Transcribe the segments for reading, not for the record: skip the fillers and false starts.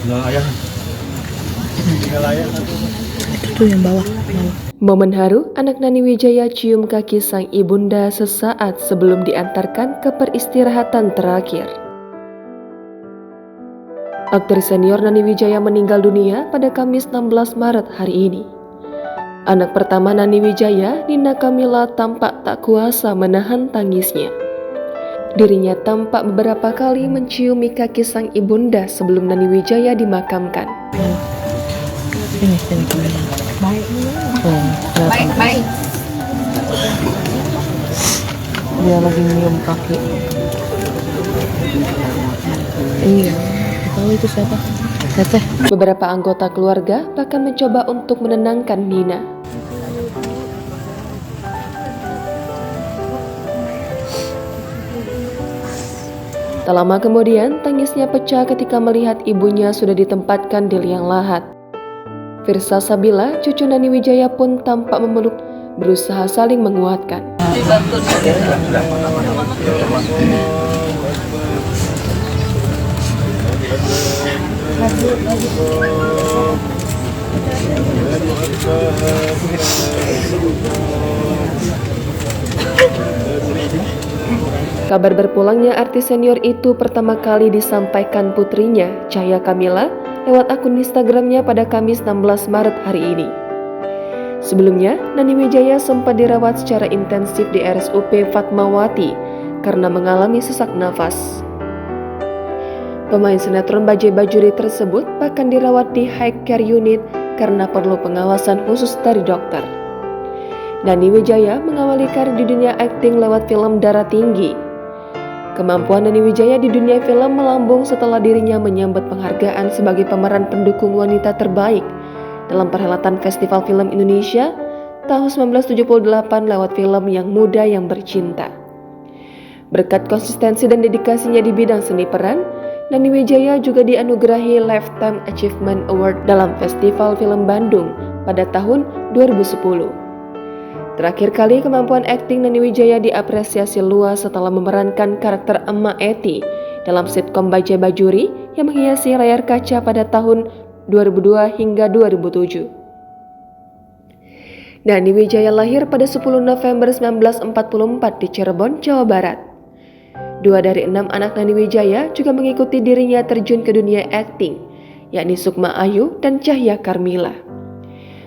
Tinggal ayam. Tinggal ayam. Itu tuh yang bawah. Momen haru anak Nani Wijaya cium kaki sang ibunda sesaat sebelum diantarkan ke peristirahatan terakhir. Aktris senior Nani Wijaya meninggal dunia pada Kamis 16 Maret hari ini. Anak pertama Nani Wijaya, Nina Kamila, tampak tak kuasa menahan tangisnya. Dirinya tampak beberapa kali menciumi kaki sang ibunda sebelum Nani Wijaya dimakamkan. Sini Kamila. Baik. Dia lagi nyium kaki. Iya. Tahu itu siapa? Teteh. Beberapa anggota keluarga bahkan mencoba untuk menenangkan Nina. Tak lama kemudian, tangisnya pecah ketika melihat ibunya sudah ditempatkan di liang lahat. Firsa Sabila, cucu Nani Wijaya pun tampak memeluk, berusaha saling menguatkan. Kabar berpulangnya artis senior itu pertama kali disampaikan putrinya, Cahya Kamila, lewat akun Instagramnya pada Kamis 16 Maret hari ini. Sebelumnya, Nani Wijaya sempat dirawat secara intensif di RSUP Fatmawati karena mengalami sesak nafas. Pemain sinetron Bajaj Bajuri tersebut bahkan dirawat di High Care Unit karena perlu pengawasan khusus dari dokter. Nani Wijaya mengawali karir di dunia akting lewat film Darah Tinggi. Kemampuan Nani Wijaya di dunia film melambung setelah dirinya menyambut penghargaan sebagai pemeran pendukung wanita terbaik dalam perhelatan Festival Film Indonesia tahun 1978 lewat film Yang Muda Yang Bercinta. Berkat konsistensi dan dedikasinya di bidang seni peran, Nani Wijaya juga dianugerahi Lifetime Achievement Award dalam Festival Film Bandung pada tahun 2010. Terakhir kali kemampuan akting Nani Wijaya diapresiasi luas setelah memerankan karakter Emak Eti dalam sitkom Bajaj Bajuri yang menghiasi layar kaca pada tahun 2002 hingga 2007. Nani Wijaya lahir pada 10 November 1944 di Cirebon, Jawa Barat. 2 dari 6 anak Nani Wijaya juga mengikuti dirinya terjun ke dunia akting, yakni Sukma Ayu dan Cahya Karmila.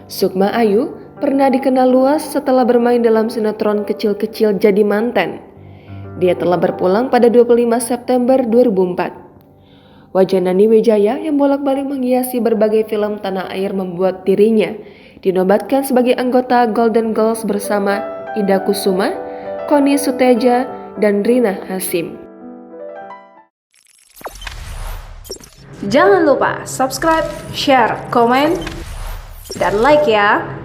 Sukma Ayu pernah dikenal luas setelah bermain dalam sinetron kecil-kecil Jadi Manten. Dia telah berpulang pada 25 September 2004. Wajah Nani Wijaya yang bolak-balik menghiasi berbagai film tanah air membuat dirinya dinobatkan sebagai anggota Golden Girls bersama Ida Kusuma, Koni Suteja, dan Rina Hasyim. Jangan lupa subscribe, share, komen, dan like ya.